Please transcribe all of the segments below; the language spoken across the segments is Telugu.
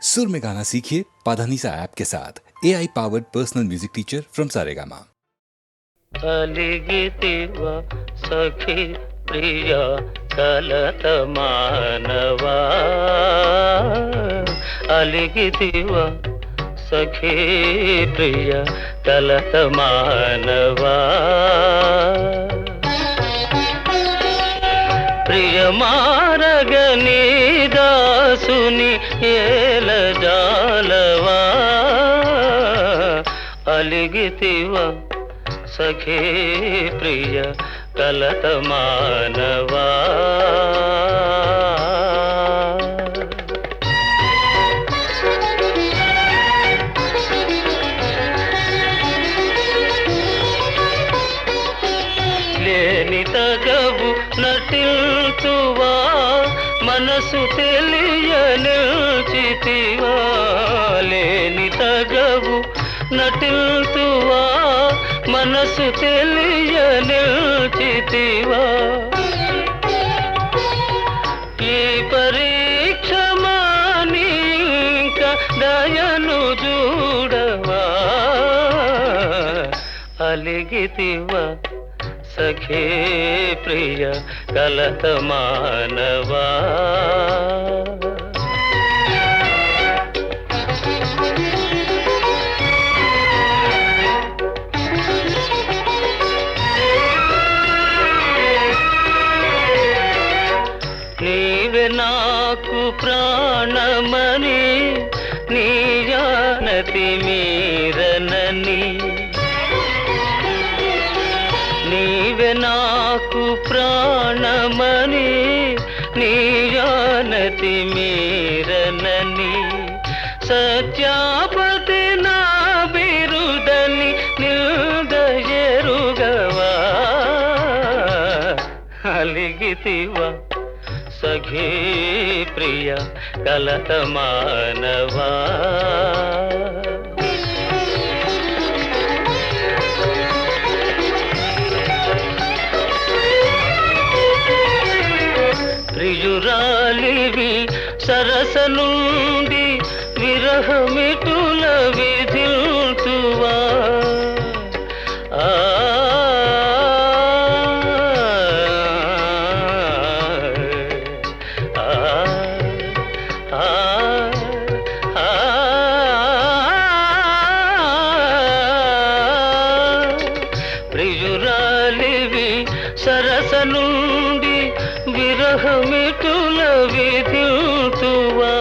सुर में गाना सीखिए पाधानीसा ऐप के साथ AI powered personal music teacher from Saregama. అలిగితివ సఖి ప్రియ కలత మానవా అలిగితివ సఖి ప్రియ కలత మానవా ప్రియ మారగని దాసుని ఏల జాలవా అలిగితివ సఖీ ప్రియ కలత మానవా లేని తగవు నటిల్తువా మనసు తెలియనిల్చితివా లేని తగవు నటిల్తువా మనసు తెలియనిల్చితివా ఈ పరీక్ష మానింక దయను చూడవా అలిగితివా సఖీ ప్రియ కలత మానవా నీవే నాకు ప్రాణమని నీ జానతి మీరనని నీవే నాకు ప్రాణమని నీ జానతి మీరనని సత్యాపతి నా బిరుదని నిల్దయరుగవా అలిగితివా సఖీ ప్రియ కలత మానవా ప్రియురాలివి సరస నుండి విరహమిటుల విధిల్తువా ప్రియురాలివి సరస నుండి విరహమిటుల విధిల్తువా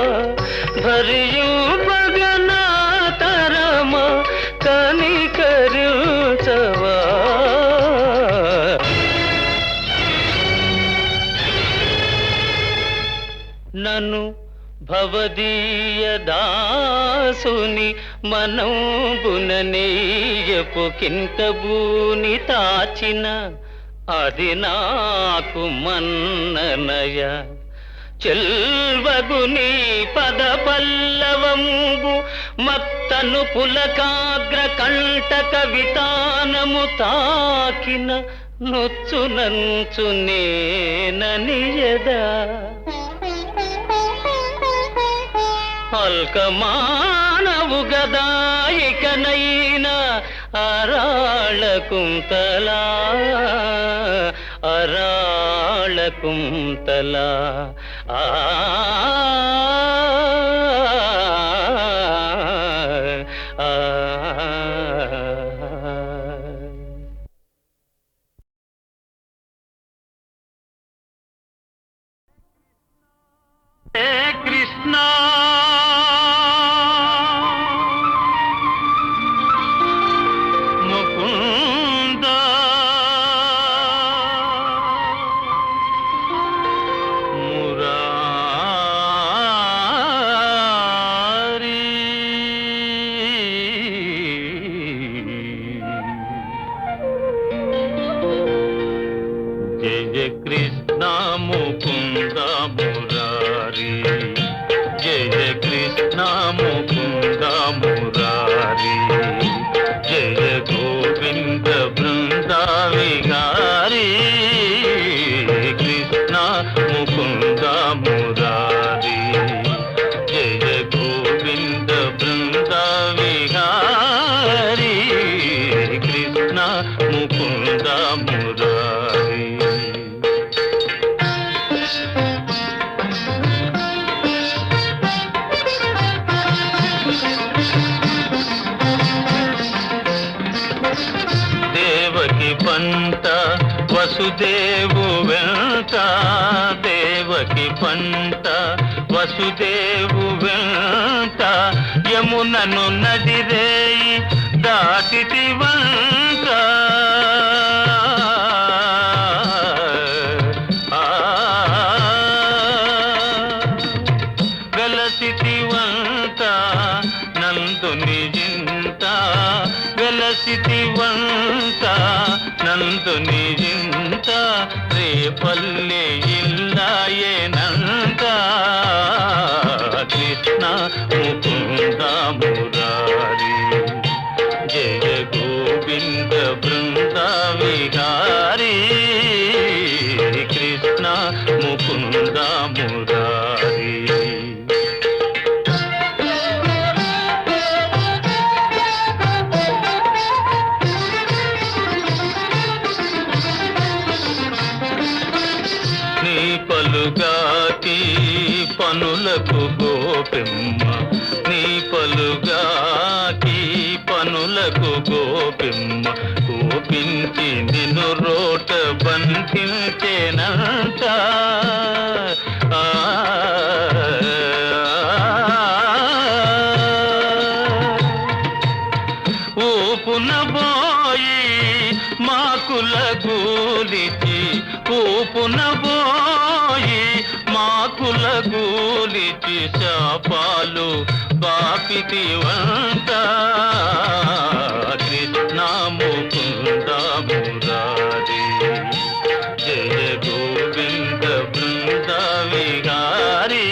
భరియు పగనా తరమ కనికరించవా నన్ను భవదీయ దాసుని మనంబుననేయపు కింకబూని తాచిన అది నాకు మన్ననయ చెల్వగుని పద పల్లవంబు మత్తను పులకాగ్ర కంటక వితానము తాకిన నొచ్చునంచు నేననియదా అల్కమానవు గదాయికనైనా అరాళ కుంతలా అరాళ కుంతలా ఆ కృష్ణ ముకుంద మురారి జయ కృష్ణ ముకుంద మురారి జయ కృష్ణ ముకుంద మురారి జయ గోవింద బృంద విహారీ కృష్ణ ముకుంద మురారి జయ గోవింద పంట వసుదేవు వెంట, దేవకి పంట వసుదేవు వెంట, యమునను నదిరేయి దాటిటి వంట. వెలసిటి వంట నందుని జింత, వెలసిటి వంట నందుని జింత, రేపల్లె ఇల్లాయేనంత. కృష్ణ ముకుంద మురారి, జయ గోవింద బృంద విహారీ, కృష్ణ ముకుంద మురారి. నీ పలుగాకి పనులకు గోపిమ్మ, నీ పలుగాకి పనులకు గోపిమ్మ, కోపించి నిన్ను రోట బంధించేనంట. ఊపున బోయి మాకుల గూలిచి, ఊపున బోయి మాకుల గూలిచి, శాపాలు బాపితి వంట. కృష్ణ ముకుంద మురారి, జయ గోవింద బృంద విహారీ,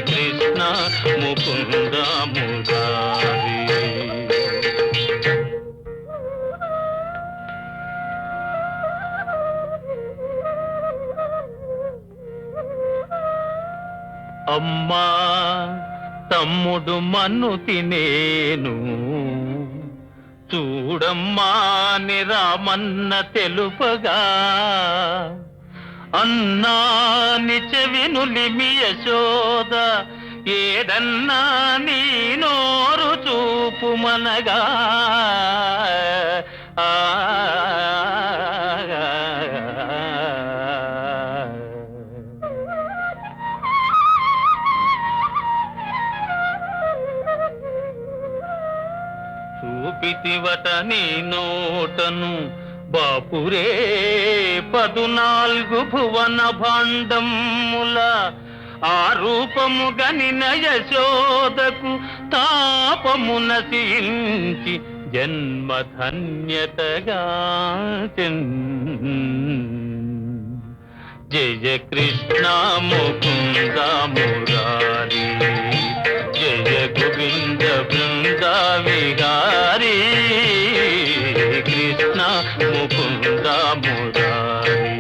కృష్ణ ముకుంద మురారి. అమ్మా తమ్ముడు మన్ను తినేను, చూడమ్మా నిరామన్న తెలుపగా, అన్నా నిచెవినులిమి యశోద, ఏడన్నా నీ నోరు చూపుమనగా. చూపితివట నీ నోటను బాపురే 14 భువన భాండముల, ఆ రూపము గనిన యశోదకు తాపమున సించి జన్మధన్యతగా. జయ కృష్ణ ముకుంద మురారి, జయ గోవింద బృంద విహారీ, కృష్ణ ముకుంద మురారి.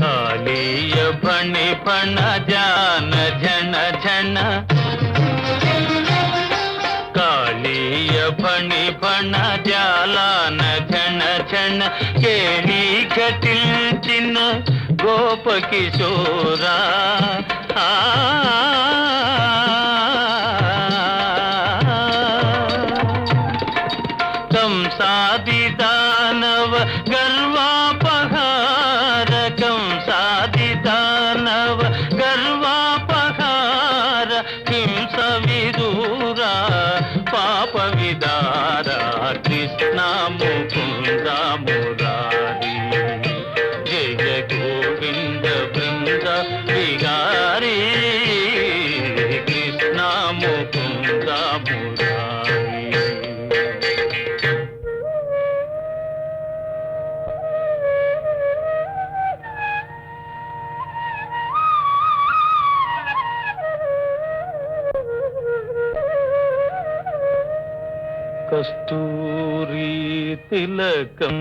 కాళీయ ఫణి ఫణ జాన ఝణ ఝణ, కాళీయ ఫణి ఫణ జాలాన ఝణ ఝణ, కేళీ ఘటిల్చిన గోప కిశోరా. కంసాది దానవ గర్వాపహార, కంసాది దానవ గర్వాపహార, హింస విదూరా పాప విదార, కృష్ణ ముకుంద మురారి, జయ గోవింద బృంద విహారీ, కృష్ణ ముకుంద మురారి. కస్తూరీ తిలకం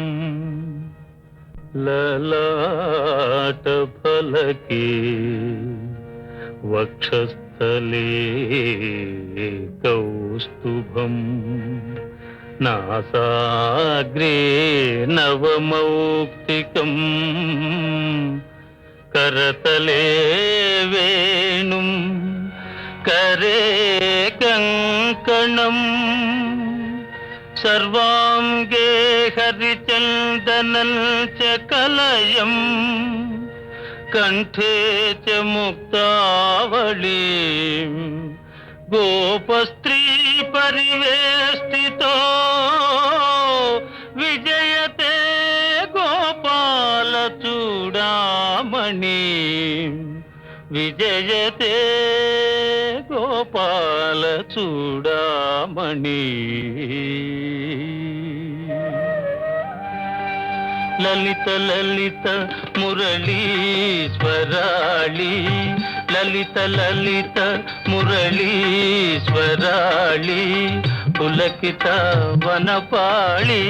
లలాట ఫలకే, వక్షస్థలే కౌస్తుభం, నాసాగ్రే నవమౌక్తికం, करतले वेणुं करे कङ्कणम् सर्वाङ्गे हरिचन्दनं च कलयम् कंठे च मुक्तावलीं गोपस्त्री परिवेष्टितो विजयते गोपाल चूडामणि विजयते गोपाल चूडामणि ललित ललित मुरलीश्वराळि ललित ललित मुरलीश्वराळि पुलकित वनपाळि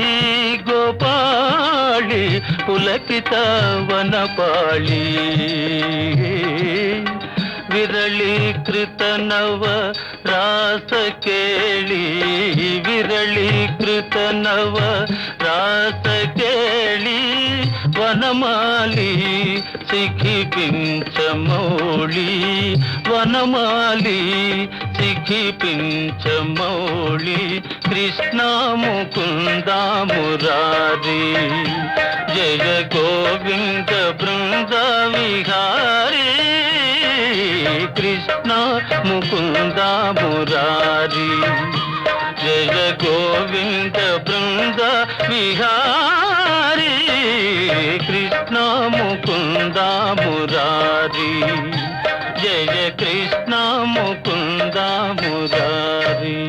गोपाळि पुलकित वनपाळि विरलीकृत नव रास केळि विरलीकृत नव रास केळि वनमाली सिखि पिंचमौळि वनमाली सिखि पिंचमौळि कृष्ण मुकुंद मुरारी जय गोविंद बृंद विहारी कृष्ण मुकुंद मुरारी जय गोविंद बृंद विहारी कृष्ण मुकुंद मुरारी जय कृष्ण मुकुंद मुरारी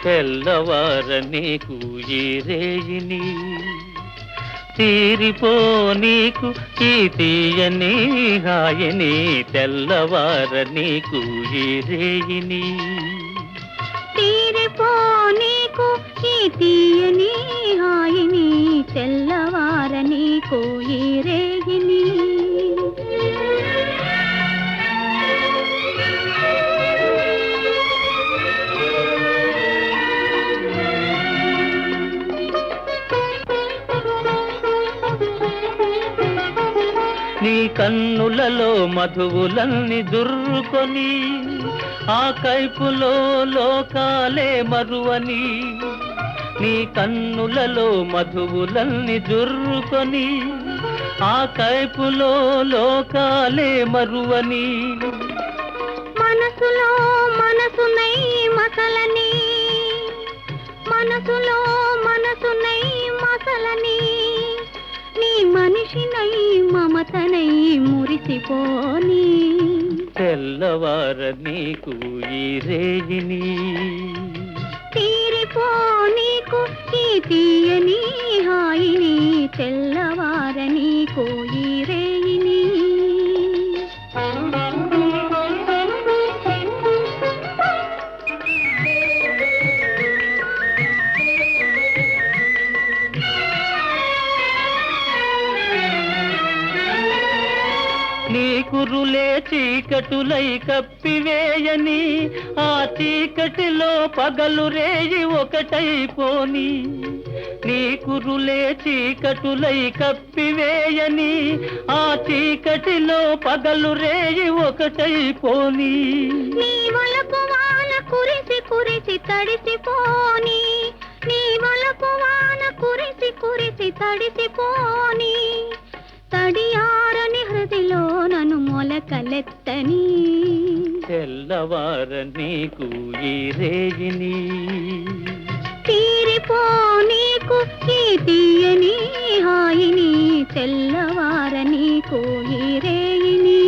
తెల్లవార నీకు ఈ రేయిని తీరిపో నీకు ఈ తీయని హాయని తెల్లవార నీకు ఈ రేయిని తీరిపో నీకు ఈ తీయని హాయిని తెల్లవార నీకు ఈ రేయిని నీ కన్నులలో మధువులన్నీ దుర్రుకొని ఆ కైపులో లోకాలే మరువని నీ కన్నులలో మధువులన్నీ దుర్రుకొని ఆ కైపులో లోకాలే మరువని మనసులో మనసునై మసలని మనసులో మనసునై మసలని నీ మనిషినై మమతనై మురిసిపోని తెల్లవార నీకు ఈ రేయిని తీరిపో నీకు ఈ తీయని హాయిని తెల్లవార నీకు ఈ రేయిని నీ కురులే చీకటులై కప్పివేయని, ఆ చీకటిలో పగలు రేయి ఒకటైపోని. నీ కురులే చీకటులై కప్పివేయని, ఆ చీకటిలో పగలు రేయి ఒకటైపోని. నీ వలపు వాన కురిసి కురిసి తడిసిపోని, నీ వలపు వాన కురిసి కురిసి తడిసిపోని. తడియారని హృదిలో నన్ను మొలకలెత్తని, తెల్లవార నీకు ఈ రేయిని. తీరిపో నీకు ఈ తీయని హాయిని, తెల్లవార నీకు ఈ రేయిని.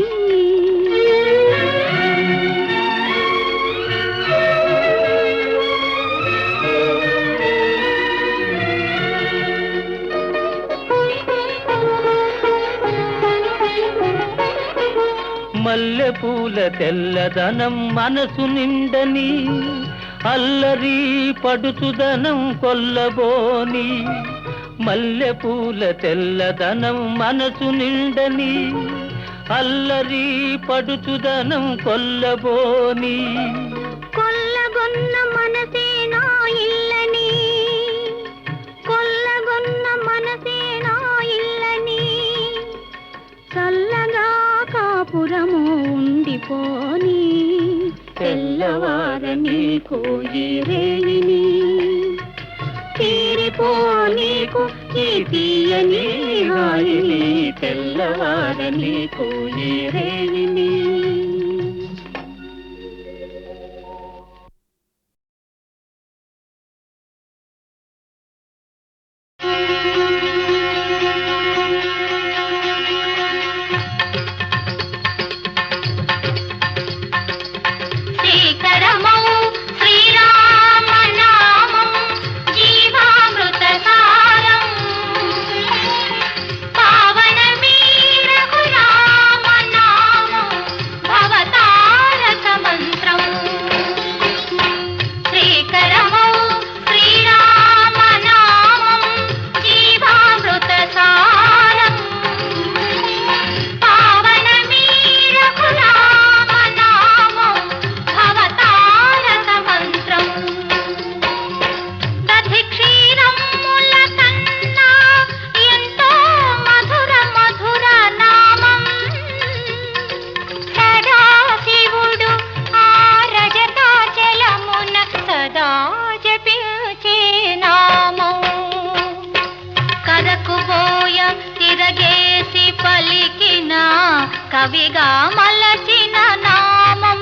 మల్లెపూల తెల్లదనం మనసు నిండని, అల్లరి పడుచుదనం కొల్లబోని. మల్లెపూల తెల్లదనం మనసు నిండని, అల్లరి పడుచుదనం కొల్లబోని. కొల్లగొన్న మనసే నా ఇల్లని, కొల్లగొన్న మనసే నా ఇల్లని. చల్లగా కాపురము ఉండిపోని, తెల్లవార నీకు ఈ రేయిని. తీరిపో నీకు ఈ తీయని హాయిని, తెల్లవార నీకు ఈ రేయిని. శ్రీకరమౌ శ్రీరామనామం జీవామృత సారం, పావనమీ రఘురామనామం భవతారక మంత్రం. శ్రీకరమౌ శ్రీరామనామం జీవామృత సారం, పావనమీ రఘురామనామం భవతారక మంత్రం. దధి క్షీరమ్ముల కన్నా ఎంతో మధుర మధుర నామం, సదాశివుడు ఆ రజతాచలమున సదా జపించే నామం. కదకుబోయ తిరగేసి పలికిన కవిగా మలచిన నామం.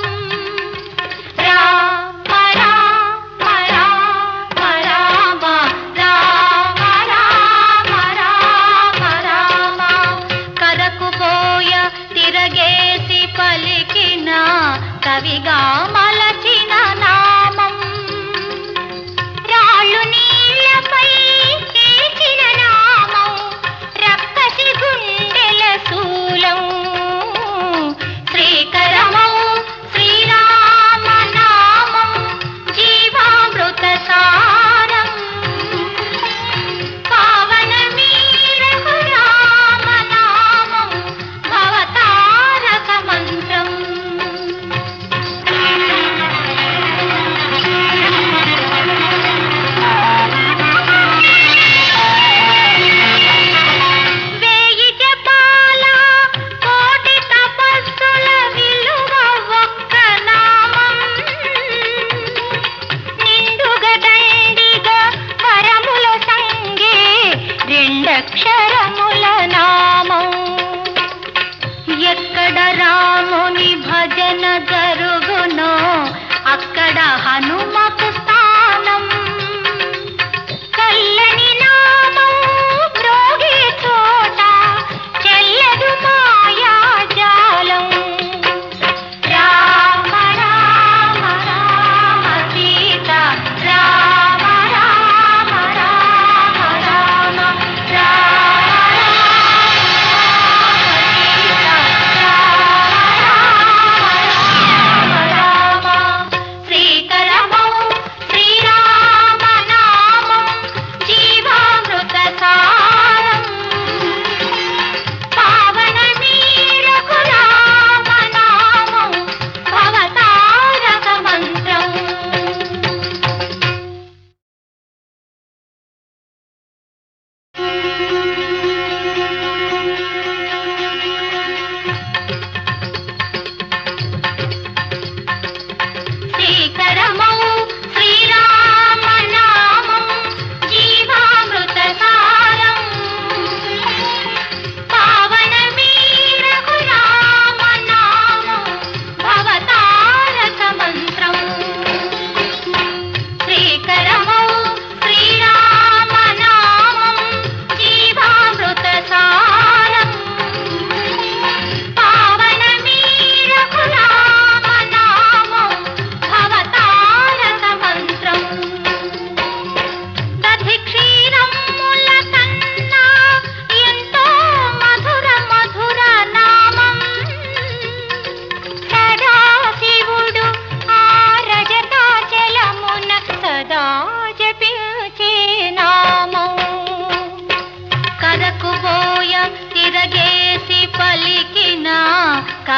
రామ రామ రామ రామ రామ రామ రామ రామ. కదకుబోయ తిరగేసి పలికిన కవిగా మలచిన నామం. రాళ్ళు నీళ్లపై తీర్చిన నామం, రక్కసి గుండెల శూలం. శ్రీకరమౌ శ్రీరామనామం జీవామృత సారం, పావనమీ రఘురామనామం భవతారక మంత్రం.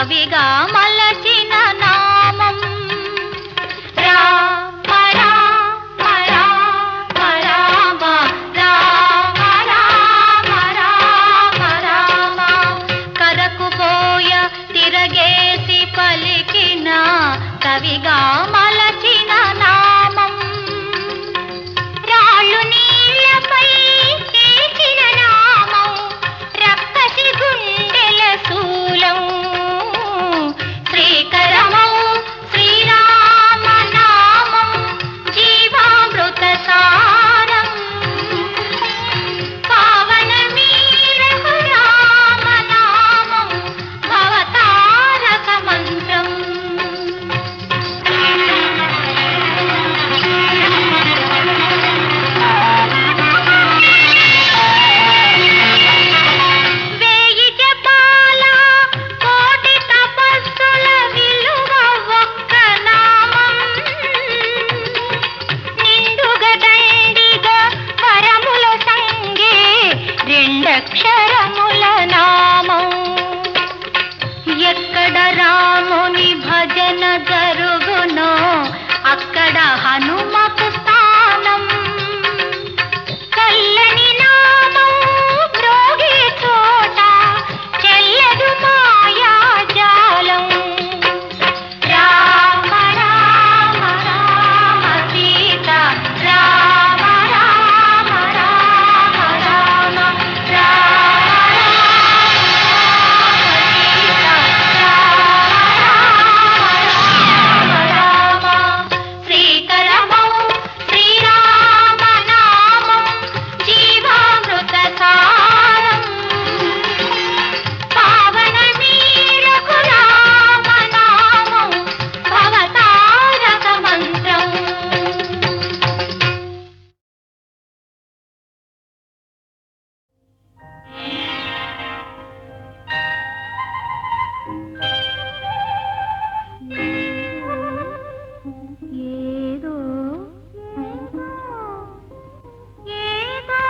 కవిగా మలచిన నామం రామ రామ రామ రామ రామ రామ రామ రామ కరకు పోయ తిరగేసి పలికిన కవిగా మలచిన నామం రాళ్ళు నీళ్లపై చేసిన నామం రక్కసి గుండెల శూలం శ్రీకరమౌ శ్రీరామ నామం జీవామృత సారం పావనమీరకు రామ నామం భవతారక మంత్రం వేయి జపాల కోటి తపస్సుల విలువ ఒక్క నామం నిండుగ దండిగా వరముల సంగే రెండక్షరముల నామం ఎక్కడ రాముని భజన జరుగునో అక్కడ హనుమకు స్థానం కల్లని నామం మ్రోగే చోట చెల్లదు మాయాజాలం రామ రామ రామ సీత రామ రామ రామ రామ శ్రీకరమౌ శ్రీరామ నామం జీవామృత సారం పావనమీరకు రామ నామం భవతారక మంత్రం ఏదో ఏదో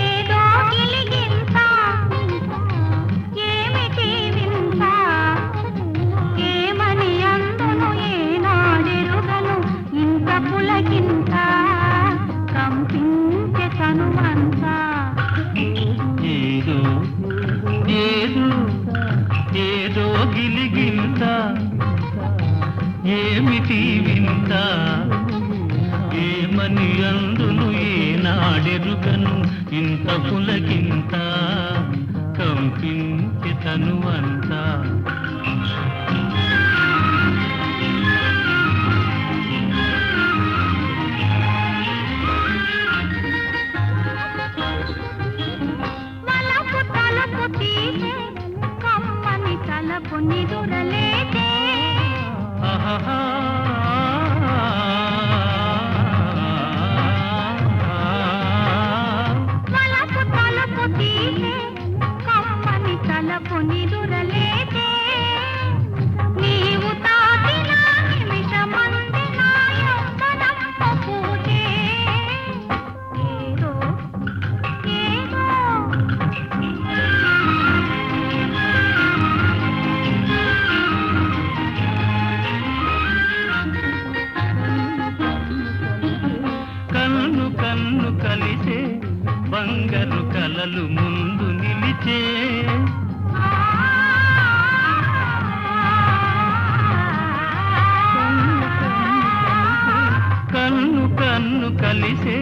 ఏదో గిలిగింత ఏమిటి వింత ఏమని అందును ఏనాడెరుగను ఇంత పులకింత కంపించే తనువంతా ఏదో ఏదో ఏదో గిలిగింత ఏమిటి వింత ఏమని అందును ఏనాడెరుగను ఇంత పులకింత కంపించి తనువంతా వలపు తలుపు తీసే కమ్మని తలపు నిదురలేదే ఆహాహా. వలపు తలుపు తీసే కమ్మని తలపు నిదురలేదే నీవు తాకిన నిమిషమంది నా యవ్వనము పూజే ఏదో ఏదో కన్ను కన్ను కలిసే బంగారు కలలు ముందు నిలిచే కన్ను కన్ను కలిసే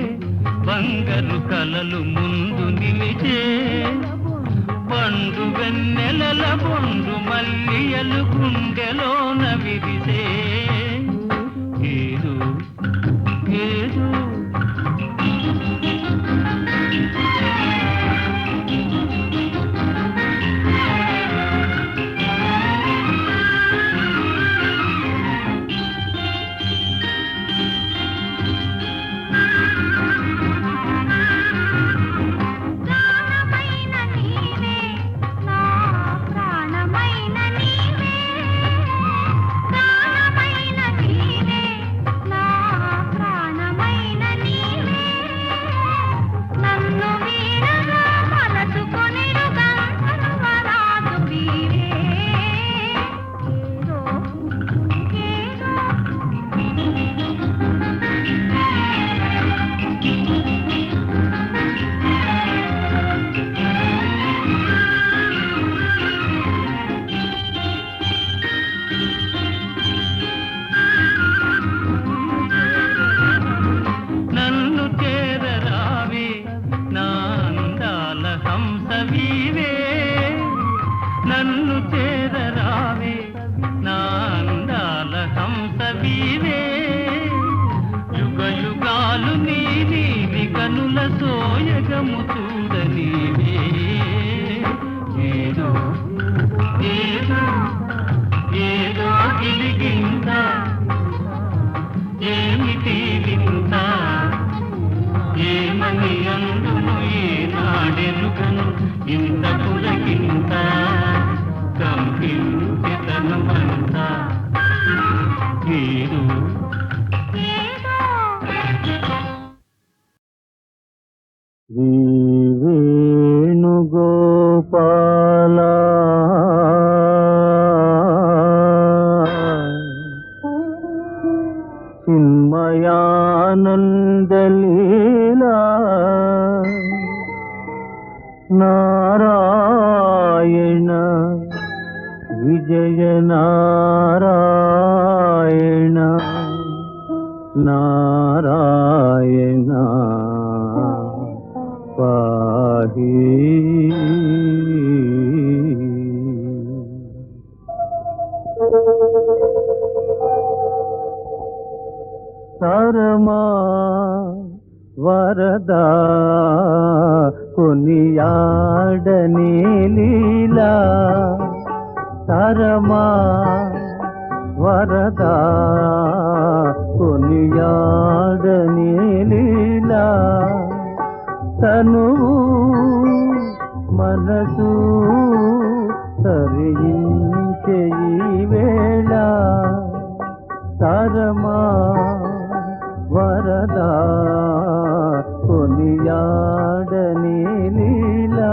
బంగారు కలలు ముందు నిలిచే పండు వెన్నెలల బొండు మల్లియలు గుండెలోన విరిసే ఏదో ఏదో ప్రాణమైన నీవే నా ప్రాణమైన నీవే ఆశను ఇంత పులకింత కంపించి తనుమంతా వీరు వేణుగోపాల చిన్మయానందలీలా నారాయణ విజయ నారాయణ నారాయణ పాహి సరమా వరదా కొనియాడని లీలా సరమా వరదా కొనియాడని లీలా తనువు మనసు సరించే ఈ వేళ తరమా వరదా కొనియాడని లీలా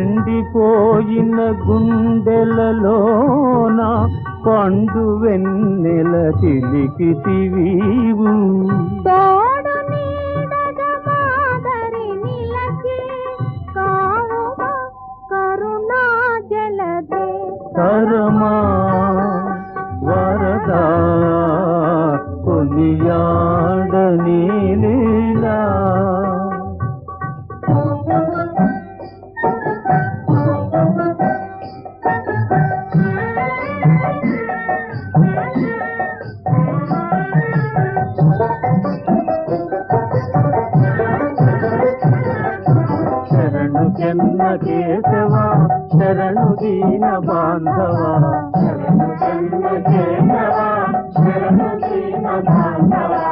ఎండిపోయిన గుండెలలోన పండు వెన్నెల చిలికితివీవు తోడు నీడగా మాదరి నిలచి కారువ కరుణా జలదే తరమా వరదా కొనియాడని లీలా శరణు చెన్న కేశవా శరణు దీన బాంధవా శరణు చెన్న కేశవా శరణు దీన బాంధవా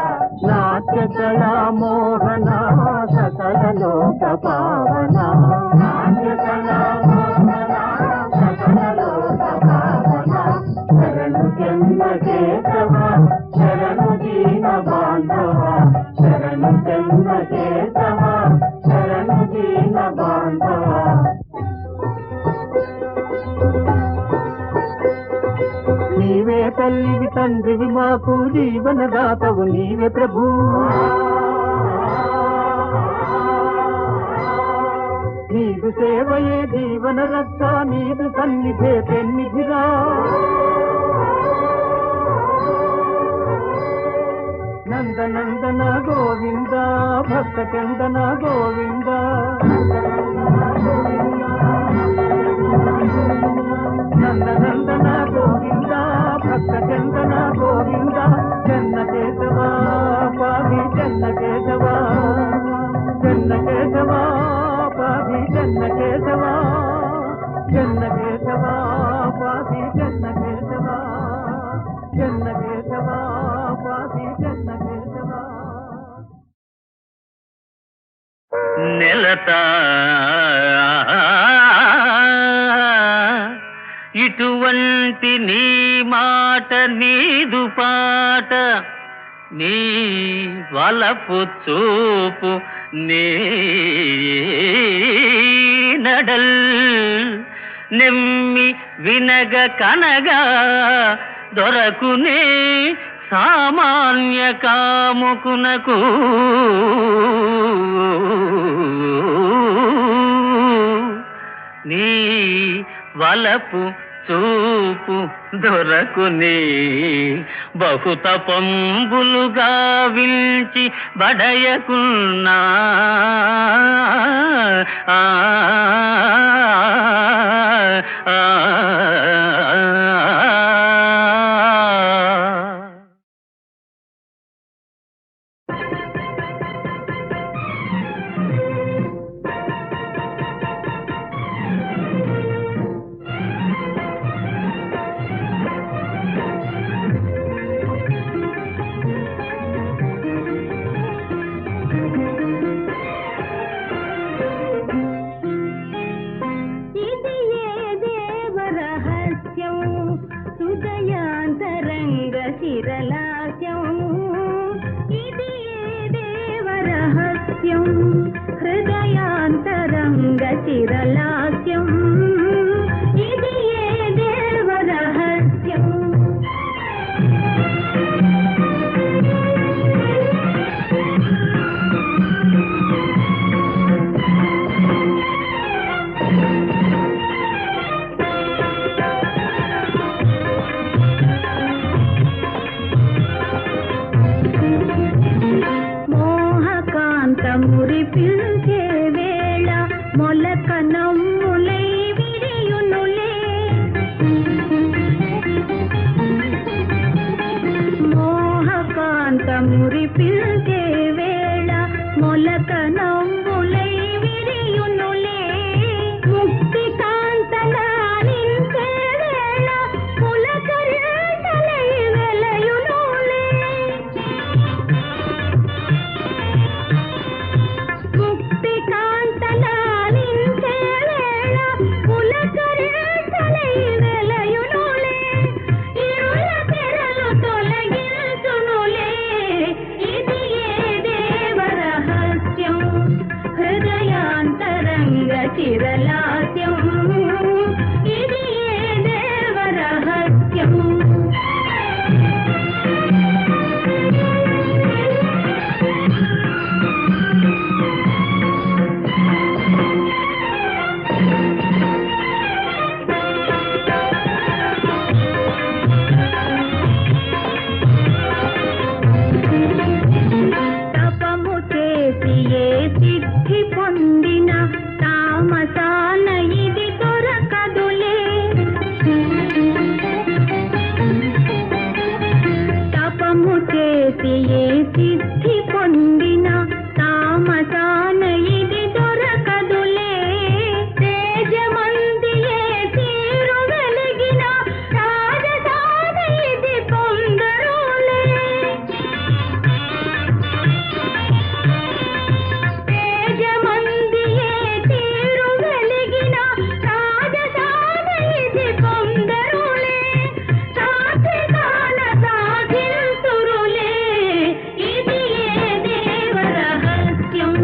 నాట్య కళా మోహన సకల లోక పావన నాట్య కళా మోహన సకల లోక పావన శరణు చెన్న కేశవా శరణు దీన బాంధవా శరణు చెన్న కేశవా శరణు దీన బాంధవా నీవే తల్లివి తండ్రివి మాకు జీవనదాతవు నీవే ప్రభు నీదు సేవయే జీవన రక్ష నీదు సన్నిధే పెన్నిధిరా నందనందన గోవింద భక్త చందన గోవింద నందనందన గోవింద భక్త చందన గోవింద చెన్న కేశవా పాది చెన్న కేశవా చెన్న కేశవా పాది చెన్న కేశవా చెన్న కేశవా పాది చెన్న కేశవా చెన్న కేశవా పాది చెన్న కేశవా నెలత ఇటువంటి నీ మాట నీదు పాట నీ వలపు చూపు నీ నడల్ నెమ్మి వినగ కనగా దొరకునే సామాన్య కాముకునకు నీ వలపు చూపు దొరకుని బహుతపంబులుగా విల్చి బడయకున్నా హృదయాంతరంగ చిరలాస్యం ఇది ఏ దేవ రహస్యం మురిపించే వేళ మొలక నమ్ములై విరియునులే మోహకాంత మురిపించే వేళ మొలక నమ్ములై విరియునులే ముక్తి కాంతలాలించే వేళ పులకరింతలై వెలయునులే ముక్తి కాంతలాలించే వేళ పులకరింతలై వెలయునులే ఇరుల తెరలు తొలగించునులే ఇది ఏ దేవ రహస్యం హృదయాంతరంగ చిరలాస్యం ఇది ఏ దేవ రహస్యం తపము చేసి ఏ సిద్ధి పొందిన తామసాన ఇది దొరకదులే తపము చేసి ఏ సిద్ధి పొందిన తామసాన ఇది దొరకదులే తేజమంది ఏ తీరు వెలిగిన రాజసాన ఇది పొందరులే తేజమంది ఏ తీరు వెలిగిన రాజసాన ఇది పొందరులే సాత్వికాల సాధింతురులే ఇది ఏ దేవ రహస్యం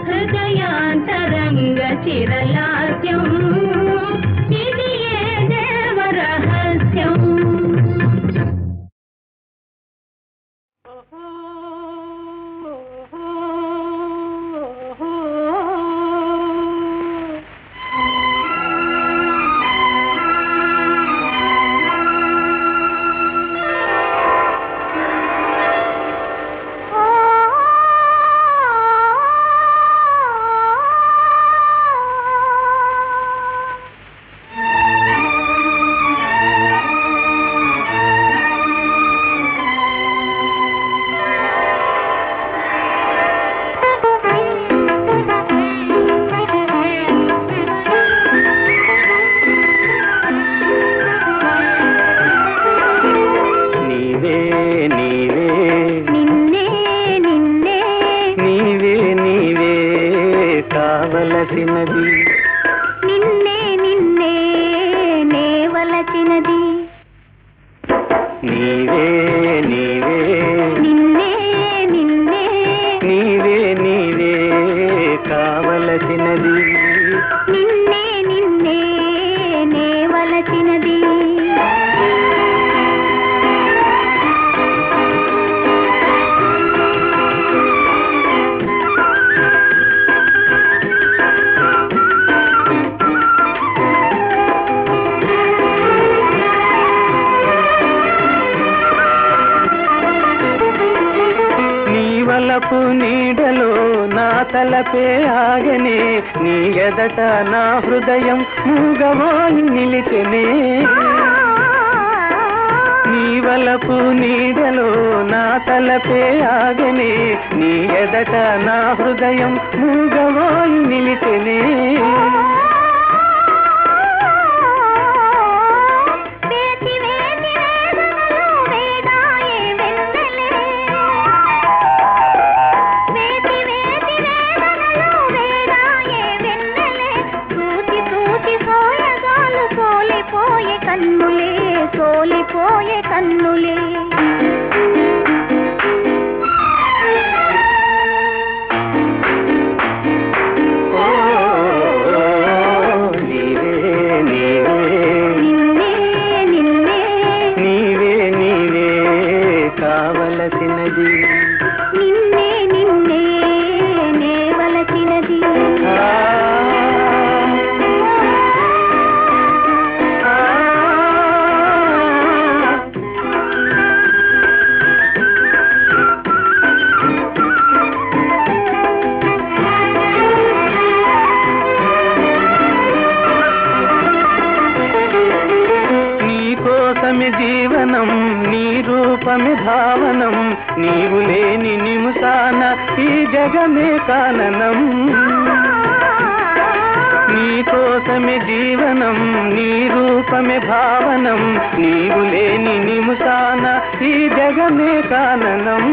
హృదయాంతరంగ చిరలాస్యం ఇది ఏ దేవ రహస్యం నీవే నీవే నిన్నే నిన్నే నీవే నీవే కావలసినది నిన్నే నిన్నే నేవలచినది నీవే నీవే నిన్నే నిన్నే నీవే నీవే కావలసినది నిన్నే నిన్నే నేవలచినది నీ వలపు నీడలో నా తలపే ఆగనే నీ ఎదట నా హృదయం మూగవాయి నిలిచెనే నీ వలపు నీడలో నా తలపే ఆగనే నీ ఎదట నా హృదయం మూగవాయి నిలిచెనే వేచి వేచి వేదనలు వేగాయే వెన్నెలే వేచి వేచి వేదనలు వేగాయే వెన్నెలే చూచి చూచి సోయగాలు సోలిపోయే కన్నులే సోలిపోయే కన్నులే ఓ నీవు లేని నిముసాన ఈ జగమే కాననం. నీ కోసమే జీవనం, నీ రూపమే భావనం, నీవు లేని నిముసాన ఈ జగమే కాననం.